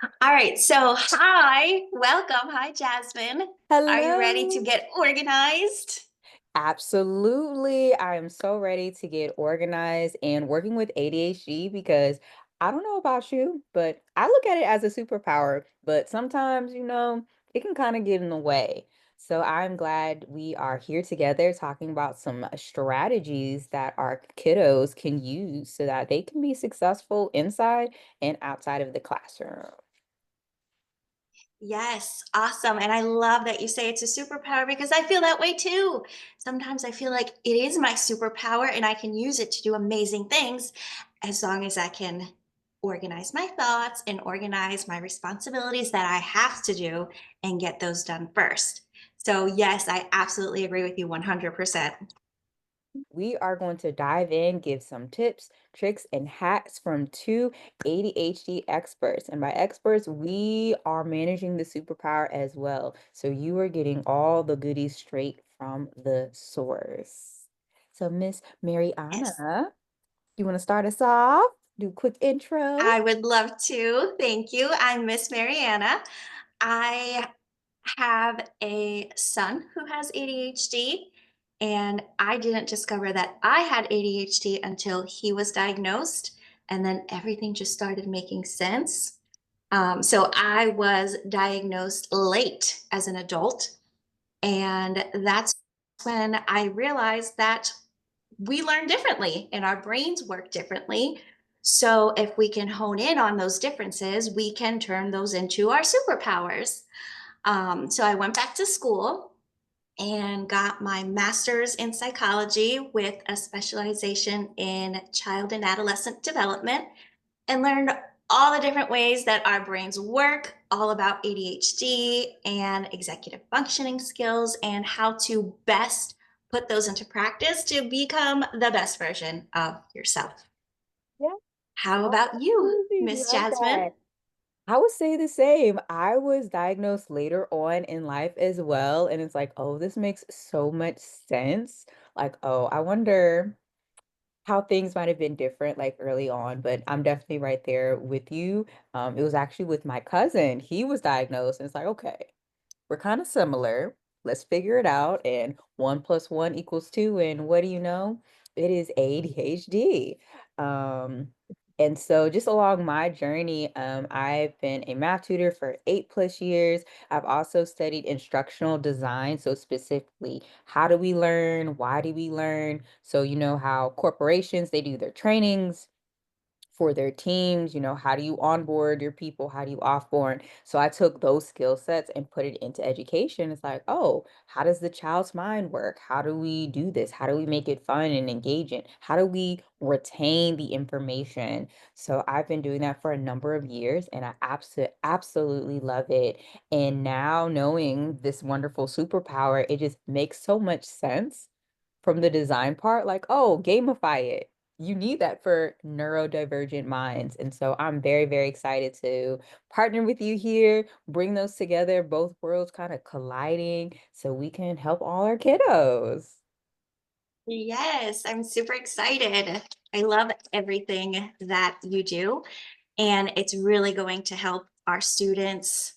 All right. So, hi, welcome. Hi, Jasmine. Are you ready to Hello. get organized? Absolutely. I am so ready to get organized and working with ADHD because I don't know about you, but I look at it as a superpower, but sometimes, it can kind of get in the way. So I'm glad we are here together talking about some strategies that our kiddos can use so that they can be successful inside and outside of the classroom. Yes, awesome. And I love that you say it's a superpower because I feel that way too. Sometimes I feel like it is my superpower and I can use it to do amazing things as long as I can organize my thoughts and organize my responsibilities that I have to do and get those done first. So, yes, I absolutely agree with you 100%. We are going to dive in, give some tips, tricks, and hacks from two ADHD experts. And by experts, we are managing the superpower as well. So you are getting all the goodies straight from the source. So, Miss Yes. Marianna, you want to start us off? Do a quick intro? I would love to. Thank you. I'm Miss Marianna. I have a son who has ADHD, and I didn't discover that I had ADHD until he was diagnosed, and then everything just started making sense. So I was diagnosed late as an adult, and that's when I realized that we learn differently and our brains work differently. So, if we can hone in on those differences, we can turn those into our superpowers. So, I went back to school and got my master's in psychology with a specialization in child and adolescent development and learned all the different ways that our brains work, all about ADHD and executive functioning skills, and how to best put those into practice to become the best version of yourself. Yeah, How about you, absolutely. Miss Love Jasmine? that. I would say the same. I was diagnosed later on in life as well. And it's like, oh, this makes so much sense. Like, oh, I wonder how things might have been different like early on, but I'm definitely right there with you. It was actually with my cousin. He was diagnosed, and it's like, okay, we're kind of similar. Let's figure it out. And one plus one equals two. And what do you know? It is ADHD. Um, and so just along my journey, I've been a math tutor for 8+ years. I've also studied instructional design. So specifically, how do we learn? Why do we learn? So you know how corporations, they do their trainings for their teams, how do you onboard your people, how do you offboard? So I took those skill sets and put it into education. It's like, oh, how does the child's mind work? How do we do this? How do we make it fun and engaging? How do we retain the information? So I've been doing that for a number of years and I absolutely love it. And now knowing this wonderful superpower, it just makes so much sense from the design part, like, oh, gamify it. You need that for neurodivergent minds. And so I'm very, very excited to partner with you here, bring those together, both worlds kind of colliding so we can help all our kiddos. Yes, I'm super excited. I love everything that you do, and it's really going to help our students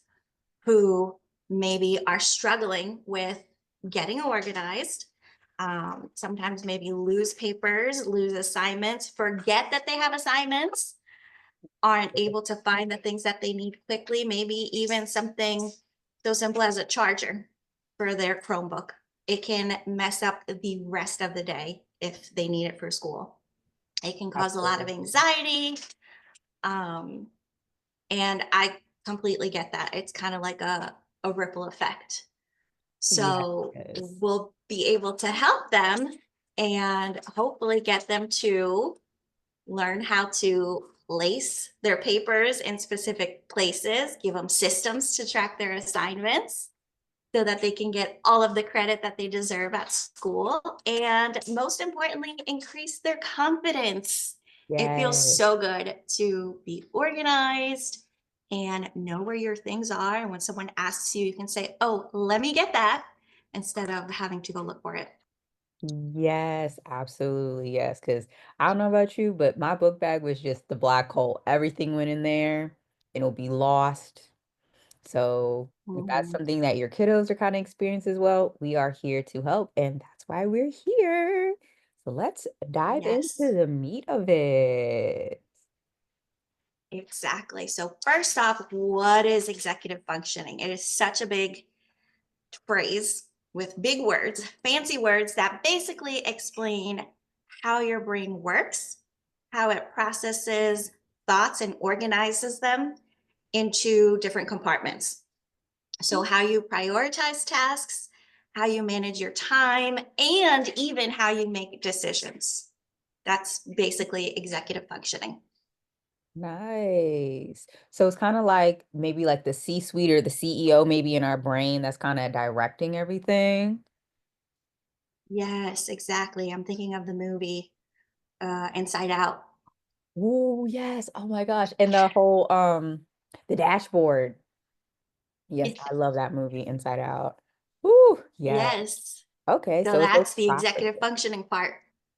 who maybe are struggling with getting organized. Sometimes maybe lose papers, lose assignments, forget that they have assignments, aren't able to find the things that they need quickly, maybe even something so simple as a charger for their Chromebook. It can mess up the rest of the day if they need it for school. It can cause a lot of Absolutely. anxiety. Um, and I completely get that. It's kind of like a ripple effect. So Yes. we'll be able to help them and hopefully get them to learn how to place their papers in specific places, give them systems to track their assignments so that they can get all of the credit that they deserve at school. And most importantly, increase their confidence. It feels Yes. so good to be organized and know where your things are. And when someone asks you, you can say, oh, let me get that instead of having to go look for it. Yes, absolutely. Yes. Because I don't know about you, but my book bag was just the black hole. Everything went in there. and it'll be lost. So if that's Mhm. something that your kiddos are kind of experiencing as well, we are here to help, and that's why we're here. So let's dive into Yes, the meat of it. exactly. So first off, what is executive functioning? It is such a big phrase with big words, fancy words that basically explain how your brain works, how it processes thoughts and organizes them into different compartments. So, how you prioritize tasks, how you manage your time, and even how you make decisions. That's basically executive functioning. Nice. So it's kind of like maybe like the C-suite or the CEO maybe in our brain that's kind of directing everything. Yes, exactly. I'm thinking of the movie Inside Out. Oh, yes. Oh my gosh. And the whole the dashboard. Yes, I love that movie Inside Out. Ooh, yeah. Yes. Okay, So so it's those that's the executive processes. functioning part.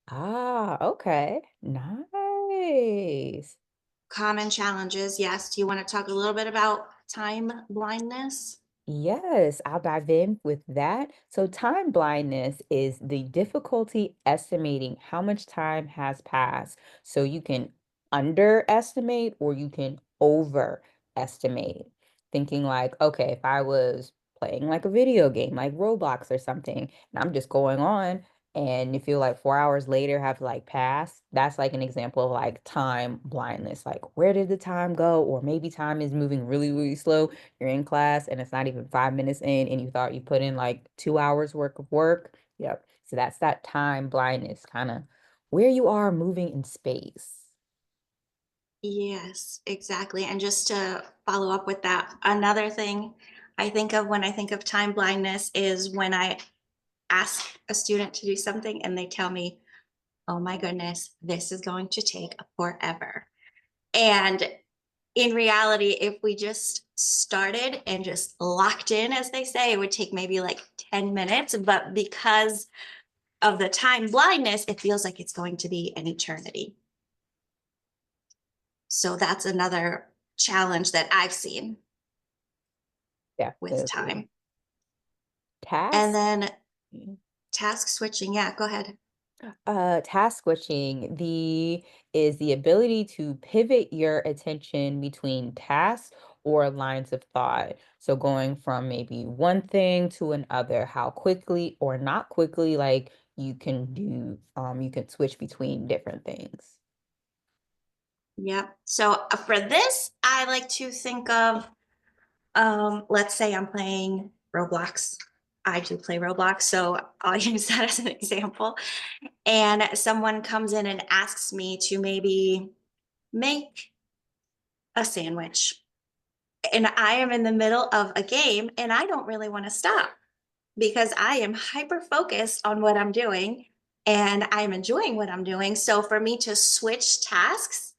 Ah, okay. Nice. Common challenges. Yes. Do you want to talk a little bit about time blindness? Yes, I'll dive in with that. So, time blindness is the difficulty estimating how much time has passed. So, you can underestimate or you can overestimate. Thinking like, okay, if I was playing like a video game, like Roblox or something, and I'm just going on, and you feel like 4 hours later have like passed, that's like an example of like time blindness. Like, where did the time go? Or maybe time is moving really, really slow, you're in class and it's not even 5 minutes in and you thought you put in like 2 hours worth of work. Yep. So that's that time blindness, kind of where you are moving in space. Yes, exactly. And just to follow up with that, another thing I think of when I think of time blindness is when I ask a student to do something and they tell me, oh my goodness, this is going to take forever. And in reality, if we just started and just locked in, as they say, it would take maybe like 10 minutes. But because of the time blindness, it feels like it's going to be an eternity. So that's another challenge that I've seen with Definitely. time. And Task. then task switching. Yeah, go ahead. Task switching, the is the ability to pivot your attention between tasks or lines of thought. So going from maybe one thing to another, how quickly or not quickly, like you can switch between different things. Yep. So for this, I like to think of, let's say I'm playing Roblox. I do play Roblox, so I'll use that as an example. And someone comes in and asks me to maybe make a sandwich. And I am in the middle of a game and I don't really want to stop because I am hyper focused on what I'm doing and I'm enjoying what I'm doing. So for me to switch tasks,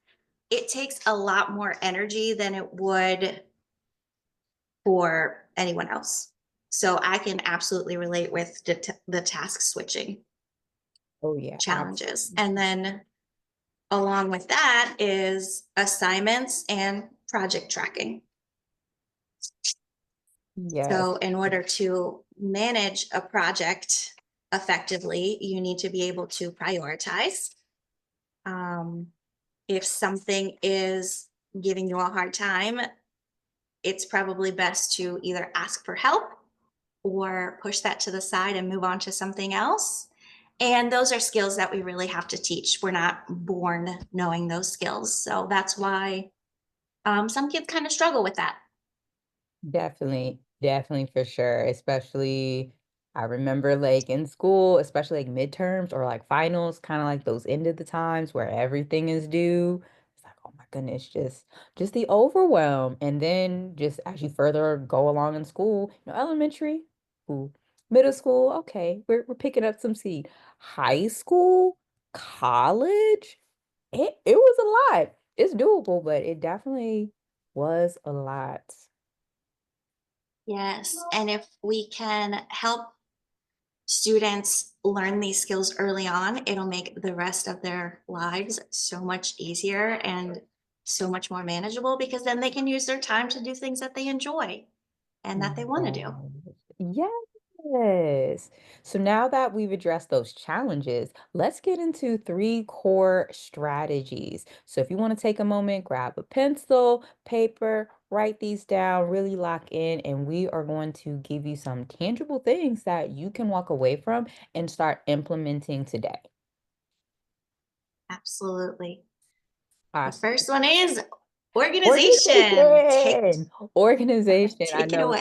it takes a lot more energy than it would for anyone else. So I can absolutely relate with the task switching Oh yeah, challenges. absolutely. And then along with that is assignments and project tracking. Yes, So, in order to manage a project effectively, you need to be able to prioritize. Um, if something is giving you a hard time, it's probably best to either ask for help or push that to the side and move on to something else. And those are skills that we really have to teach. We're not born knowing those skills. So that's why some kids kind of struggle with that. definitely, definitely for sure. Especially, I remember like in school, especially like midterms or like finals, kind of like those end of the times where everything is due. It's like, oh my goodness, just the overwhelm. And then just as you further go along in school, elementary, ooh, middle school, okay, we're picking up some speed. High school, college, it was a lot. It's doable, but it definitely was a lot. Yes. And if we can help students learn these skills early on, it'll make the rest of their lives so much easier and so much more manageable because then they can use their time to do things that they enjoy and that they want to do. Right. Yes. So now that we've addressed those challenges, let's get into three core strategies. So if you want to take a moment, grab a pencil, paper, write these down, really lock in, and we are going to give you some tangible things that you can walk away from and start implementing today. Absolutely. The Awesome. first one is organization. Organization. Organization. I Take it know away.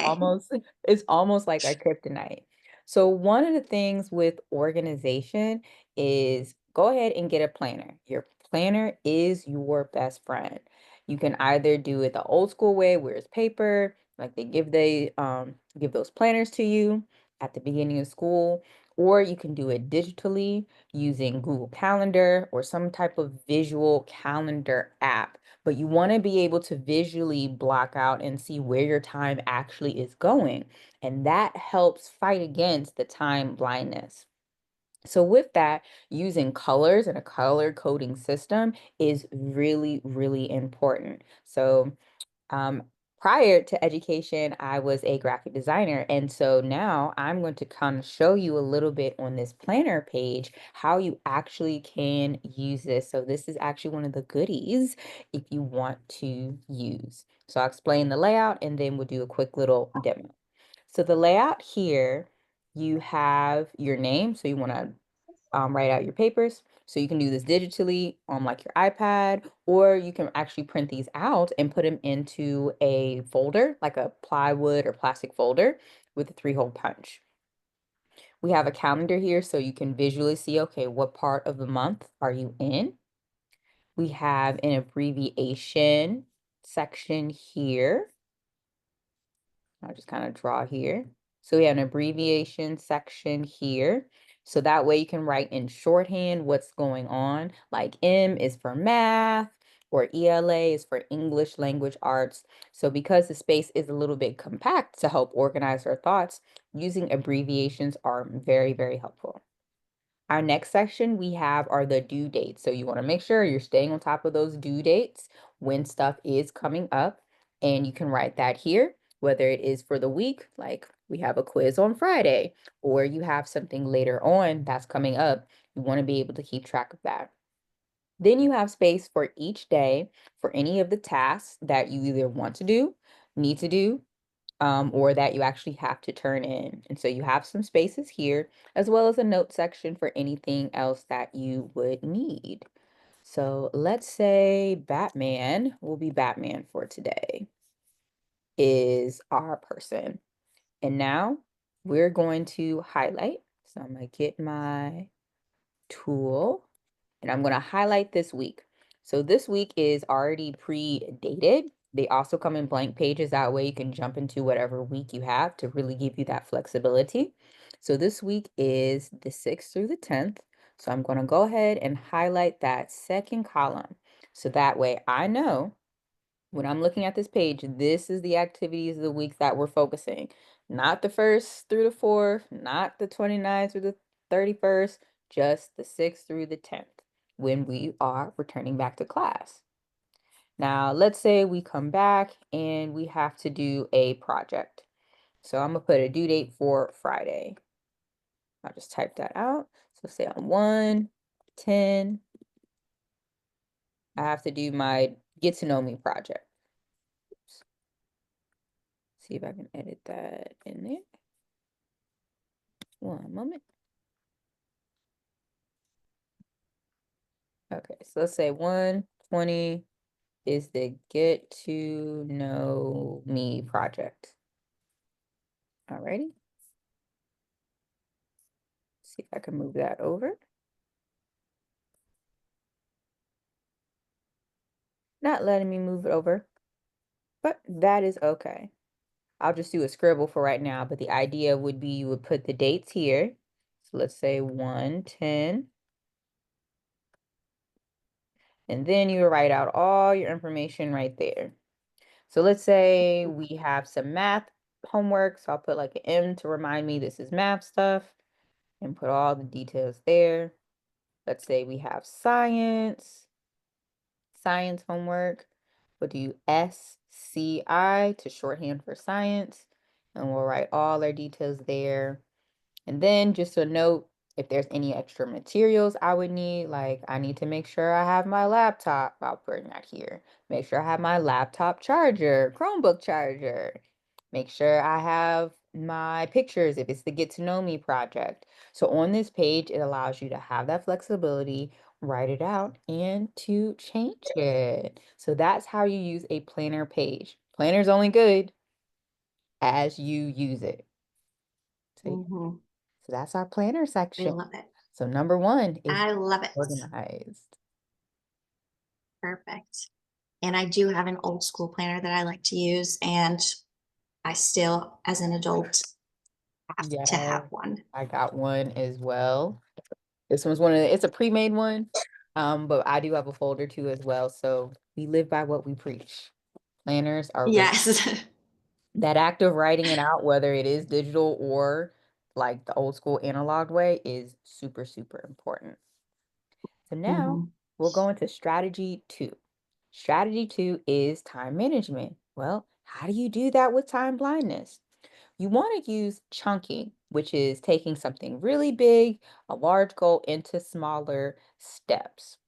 it's almost like our kryptonite. So one of the things with organization is go ahead and get a planner. Your planner is your best friend. You can either do it the old school way where it's paper, like they give those planners to you at the beginning of school, or you can do it digitally using Google Calendar or some type of visual calendar app, but you want to be able to visually block out and see where your time actually is going. And that helps fight against the time blindness. So with that, using colors and a color coding system is really, really important. So um, prior to education, I was a graphic designer. And so now I'm going to kind of show you a little bit on this planner page how you actually can use this. So this is actually one of the goodies if you want to use. So I'll explain the layout and then we'll do a quick little demo. So the layout here, you have your name. So you want to write out your papers. So you can do this digitally on like your iPad, or you can actually print these out and put them into a folder, like a plywood or plastic folder with a 3-hole punch. We have a calendar here so you can visually see, okay, what part of the month are you in? We have an abbreviation section here. I'll just kind of draw here. So we have an abbreviation section here. So that way you can write in shorthand what's going on. Like M is for math or ELA is for English language arts. So because the space is a little bit compact to help organize our thoughts, using abbreviations are very, very helpful. Our next section we have are the due dates. So you want to make sure you're staying on top of those due dates when stuff is coming up. And you can write that here, whether it is for the week, like we have a quiz on Friday, or you have something later on that's coming up. You want to be able to keep track of that. Then you have space for each day for any of the tasks that you either want to do, need to do, or that you actually have to turn in. And so you have some spaces here, as well as a note section for anything else that you would need. So let's say Batman will be Batman for today, is our person. And now we're going to highlight. So I'm going to get my tool and I'm going to highlight this week. So this week is already pre-dated. They also come in blank pages. That way you can jump into whatever week you have to really give you that flexibility. So this week is the 6th through the 10th. So I'm going to go ahead and highlight that second column. So that way I know when I'm looking at this page, this is the activities of the week that we're focusing. Not the 1st through the 4th, not the 29th through the 31st, just the 6th through the 10th when we are returning back to class. Now, let's say we come back and we have to do a project. So I'm going to put a due date for Friday. I'll just type that out. So say on 1/10, I have to do my get to know me project. See if I can edit that in there. One moment. Okay, so let's say 1/20 is the get to know me project. Alrighty. See if I can move that over. Not letting me move it over, but that is okay. I'll just do a scribble for right now, but the idea would be you would put the dates here. So let's say 1/10, and then you would write out all your information right there. So let's say we have some math homework. So I'll put like an M to remind me this is math stuff and put all the details there. Let's say we have science homework. We'll do SCI to shorthand for science, and we'll write all our details there. And then just a note, if there's any extra materials I would need, like I need to make sure I have my laptop, I'll put that here. Make sure I have my laptop charger, Chromebook charger. Make sure I have my pictures if it's the Get to Know Me project. So on this page, it allows you to have that flexibility, write it out, and to change it. So that's how you use a planner page. Planner's only good as you use it. So Mhm. so that's our planner I section. love it. So number one is I love it. organized. Perfect. And I do have an old school planner that I like to use, and I still, as an adult, have to Yeah, have one. I got one as well. This one's it's a pre-made one. But I do have a folder too as well. So we live by what we preach. Planners are really Yes. that act of writing it out, whether it is digital or like the old school analog way, is super, super important. So now Mhm. we'll go into strategy two. Strategy two is time management. Well, how do you do that with time blindness? You want to use chunking, which is taking something really big, a large goal, into smaller steps.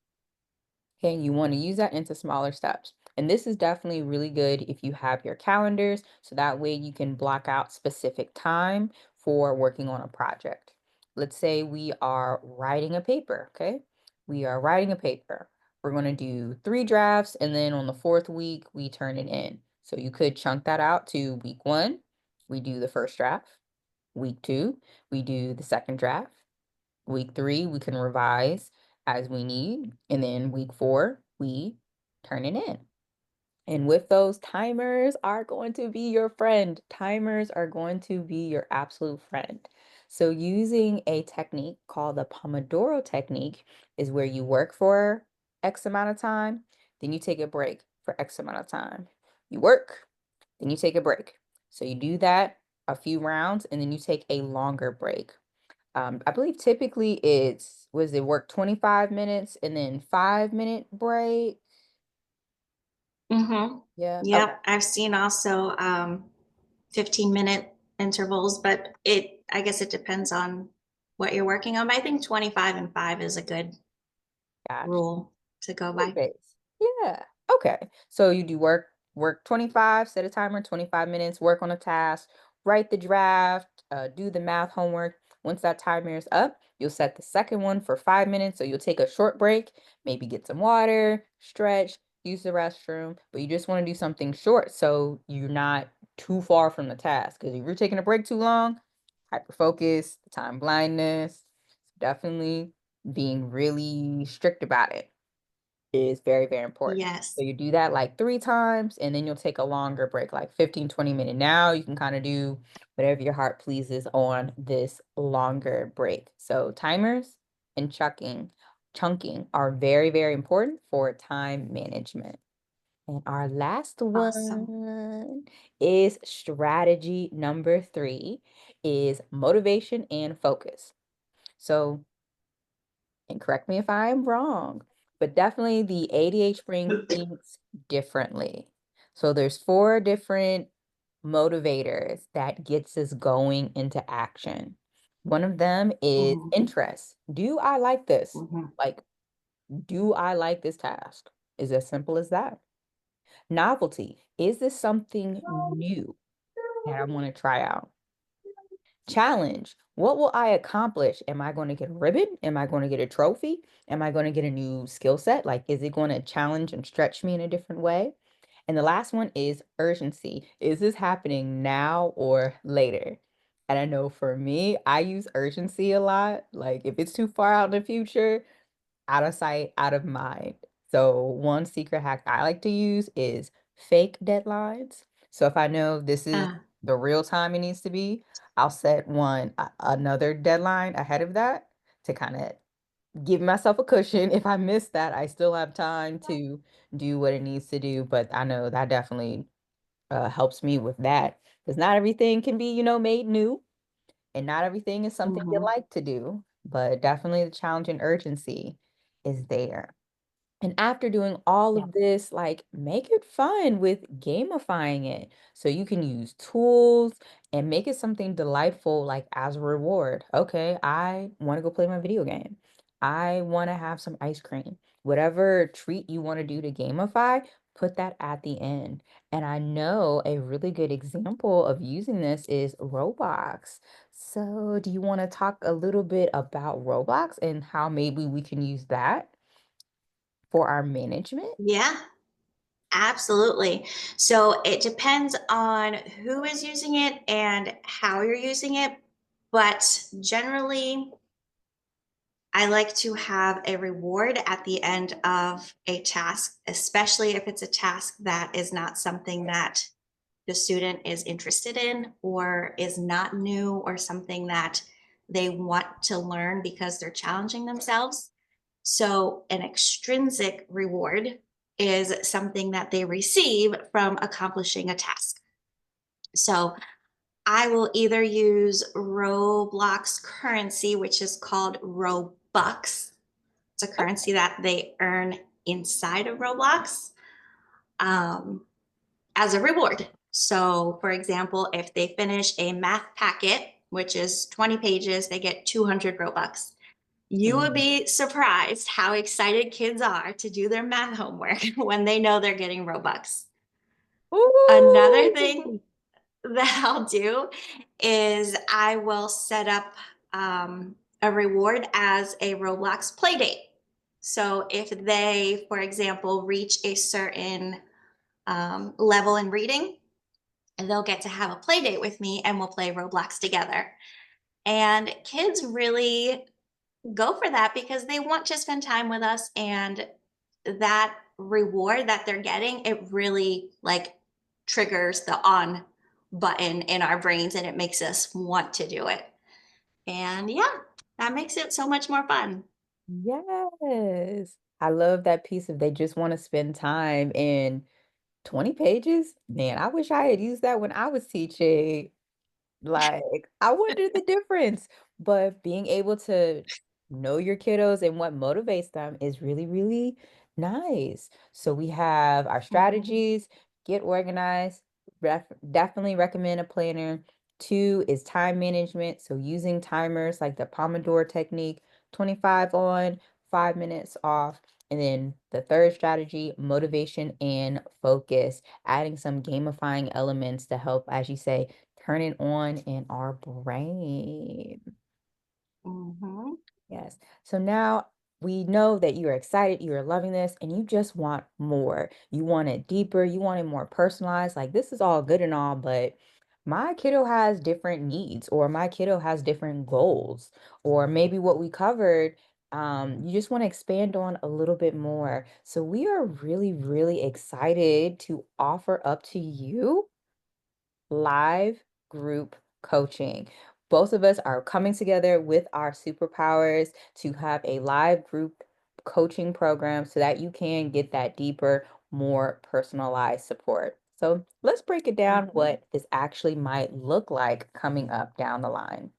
Okay, you want to use that into smaller steps. And this is definitely really good if you have your calendars, so that way you can block out specific time for working on a project. Let's say we are writing a paper, okay? We are writing a paper. We're going to do 3 drafts, and then on the fourth week, we turn it in. So you could chunk that out to week one, we do the first draft. Week two, we do the second draft. Week three, we can revise as we need. And then week four, we turn it in. And with those, timers are going to be your friend. Timers are going to be your absolute friend. So using a technique called the Pomodoro technique is where you work for X amount of time, then you take a break for X amount of time. You work, then you take a break. So you do that a few rounds, and then you take a longer break. I believe typically was it work 25 minutes and then 5 minute break? Mhm. Yeah. Okay. Yep, I've seen also, 15-minute intervals, but I guess it depends on what you're working on, but I think 25 and 5 is a good Gotcha. rule to go Good by. base. Yeah. Okay. So you do work 25, set a timer, 25 minutes, work on a task, write the draft, do the math homework. Once that timer is up, you'll set the second one for 5 minutes. So you'll take a short break, maybe get some water, stretch, use the restroom, but you just want to do something short so you're not too far from the task. Because if you're taking a break too long, hyper focus, time blindness, definitely being really strict about it is very, very important. Yes. So you do that like 3 times, and then you'll take a longer break, like 15, 20 minute. Now you can kind of do whatever your heart pleases on this longer break. So timers and chunking are very, very important for time management. And our last Awesome. one is strategy number three is motivation and focus. So and correct me if I'm wrong, but definitely the ADH brain thinks differently. So there's 4 different motivators that gets us going into action. One of them is Mhm, interest. Do I like this? mhm. Like, do I like this task? Is as simple as that. Novelty. Is this something new that I want to try out? Challenge. What will I accomplish? Am I going to get a ribbon? Am I going to get a trophy? Am I going to get a new skill set? Like, is it going to challenge and stretch me in a different way? And the last one is urgency. Is this happening now or later? And I know for me, I use urgency a lot. Like, if it's too far out in the future, out of sight, out of mind. So one secret hack I like to use is fake deadlines. So if I know this is Uh, the real time it needs to be, I'll set another deadline ahead of that to kind of give myself a cushion. If I miss that, I still have time to do what it needs to do. But I know that definitely helps me with that because not everything can be, made new. And not everything is something you mhm. like to do, but definitely the challenge and urgency is there. And after doing all Yeah. of this, like make it fun with gamifying it. So you can use tools and make it something delightful, like as a reward. Okay, I want to go play my video game. I want to have some ice cream. Whatever treat you want to do to gamify, put that at the end. And I know a really good example of using this is Roblox. So, do you want to talk a little bit about Roblox and how maybe we can use that for our management? Yeah, absolutely. So it depends on who is using it and how you're using it. But generally, I like to have a reward at the end of a task, especially if it's a task that is not something that the student is interested in or is not new or something that they want to learn because they're challenging themselves. So, an extrinsic reward is something that they receive from accomplishing a task. So, I will either use Roblox currency, which is called Robux. It's a currency that they earn inside of Roblox. Um, as a reward. So, for example, if they finish a math packet, which is 20 pages, they get 200 Robux. You would Mm. be surprised how excited kids are to do their math homework when they know they're getting Robux. Another Ooh. thing that I'll do is I will set up a reward as a Roblox play date. So if they, for example, reach a certain level in reading, and they'll get to have a play date with me and we'll play Roblox together. And kids really go for that because they want to spend time with us, and that reward that they're getting, it really like triggers the on button in our brains and it makes us want to do it. And yeah, that makes it so much more fun. Yes. I love that piece of they just want to spend time in 20 pages. Man, I wish I had used that when I was teaching. Like, I wonder the difference, but being able to know your kiddos and what motivates them is really, really nice. So we have our Mhm. strategies, get organized, definitely recommend a planner. Two is time management. So using timers like the Pomodoro technique, 25 on, 5 minutes off. And then the third strategy, motivation and focus, adding some gamifying elements to help, as you say, turn it on in our brain. Mhm. Yes. So now we know that you're excited, you're loving this, and you just want more. You want it deeper, you want it more personalized. Like, this is all good and all, but my kiddo has different needs, or my kiddo has different goals, or maybe what we covered, you just want to expand on a little bit more. So we are really, really excited to offer up to you live group coaching. Both of us are coming together with our superpowers to have a live group coaching program so that you can get that deeper, more personalized support. So let's break it down Mhm. what this actually might look like coming up down the line.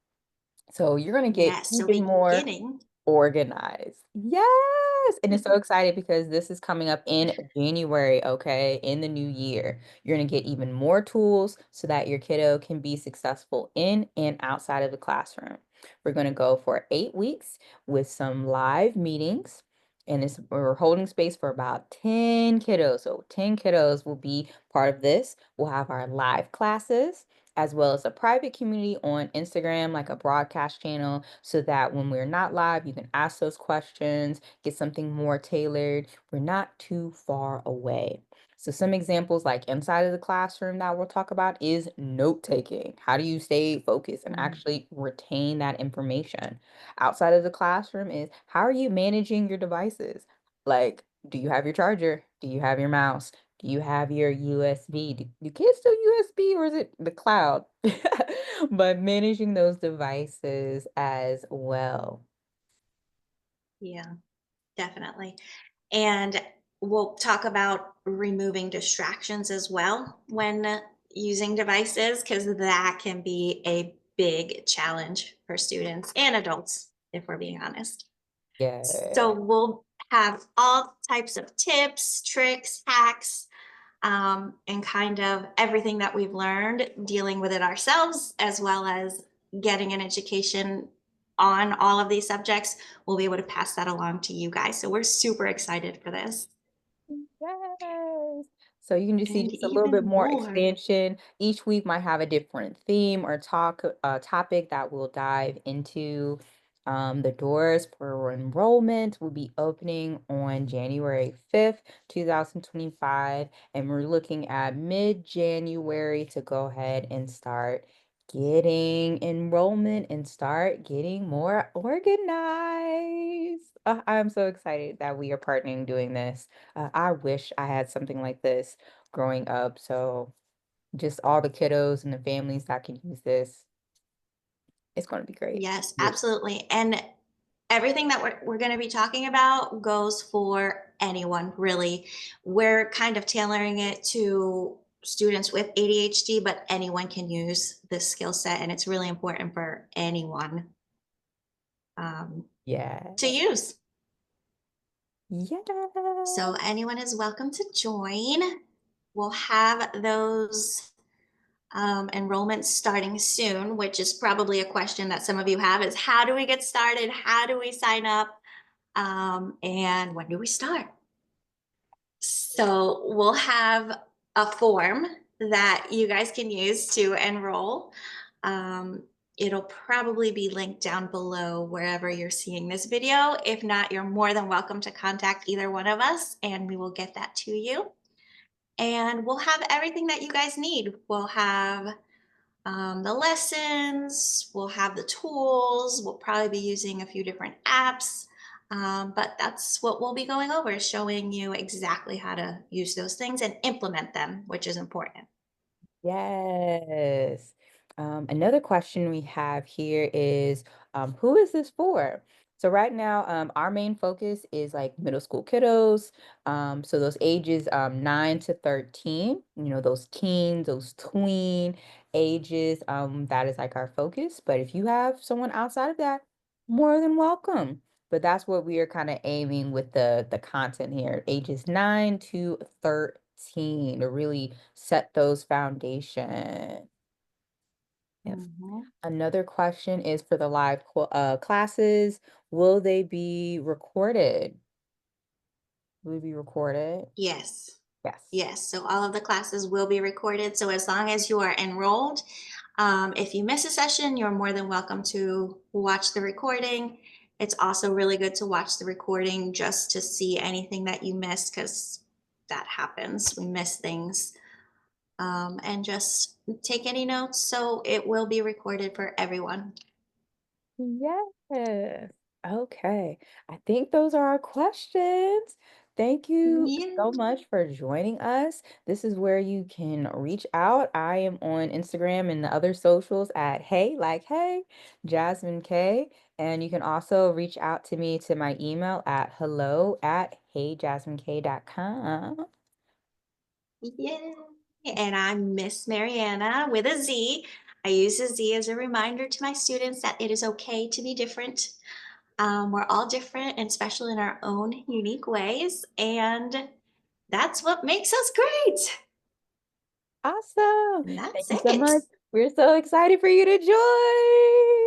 So you're going to get Yes. So even more beginning. organized. Yes! And it's so excited because this is coming up in January, okay, in the new year. You're gonna get even more tools so that your kiddo can be successful in and outside of the classroom. We're gonna go for 8 weeks with some live meetings. And we're holding space for about 10 kiddos. So 10 kiddos will be part of this. We'll have our live classes as well as a private community on Instagram, like a broadcast channel, so that when we're not live, you can ask those questions, get something more tailored. We're not too far away. So, some examples like inside of the classroom that we'll talk about is note taking. How do you stay focused and Mhm. actually retain that information? Outside of the classroom is how are you managing your devices? Like, do you have your charger? Do you have your mouse? Do you have your USB? Do kids still USB or is it the cloud? But managing those devices as well. Yeah, definitely. And we'll talk about removing distractions as well when using devices, because that can be a big challenge for students and adults, if we're being honest. Yeah. So we'll have all types of tips, tricks, hacks, and kind of everything that we've learned dealing with it ourselves, as well as getting an education on all of these subjects. We'll be able to pass that along to you guys. So we're super excited for this. Yes. So you can just see And just a little bit even more more. expansion. Each week might have a different theme or topic that we'll dive into. The doors for enrollment will be opening on January 5th, 2025, and we're looking at mid-January to go ahead and start getting enrollment and start getting more organized. I'm so excited that we are partnering doing this. I wish I had something like this growing up. So just all the kiddos and the families that can use this, it's going to be great. Yes, Yeah. absolutely. And everything that we're going to be talking about goes for anyone, really. We're kind of tailoring it to students with ADHD, but anyone can use this skill set. And it's really important for anyone um, Yeah. to use. So Yes. anyone is welcome to join. We'll have those enrollments starting soon, which is probably a question that some of you have is how do we get started? How do we sign up? And when do we start? So we'll have a form that you guys can use to enroll. Um, it'll probably be linked down below wherever you're seeing this video. If not, you're more than welcome to contact either one of us and we will get that to you. And we'll have everything that you guys need. We'll have the lessons, we'll have the tools, we'll probably be using a few different apps. But that's what we'll be going over, showing you exactly how to use those things and implement them, which is important. Yes. Another question we have here is, who is this for? So right now, our main focus is like middle school kiddos. So those ages 9 to 13, those teens, those tween ages, that is like our focus. But if you have someone outside of that, more than welcome. But that's what we are kind of aiming with the content here, ages 9 to 13, to really set those foundation. If Mhm. another question is for the live classes, will they be recorded? Will they be recorded? Yes. Yes. Yes. So all of the classes will be recorded. So as long as you are enrolled, if you miss a session, you're more than welcome to watch the recording. It's also really good to watch the recording just to see anything that you missed because that happens. We miss things. And just take any notes. So it will be recorded for everyone. Yes. Okay. I think those are our questions. Thank you Yeah. so much for joining us. This is where you can reach out. I am on Instagram and the other socials at Hey Jasmine K. And you can also reach out to me to my email at hello@heyjasminek.com. Yeah. And I'm Miss Marianna with a Z. I use a Z as a reminder to my students that it is okay to be different. We're all different and special in our own unique ways. And that's what makes us great. Awesome. And Thank that's you so it. much. We're so excited for you to join.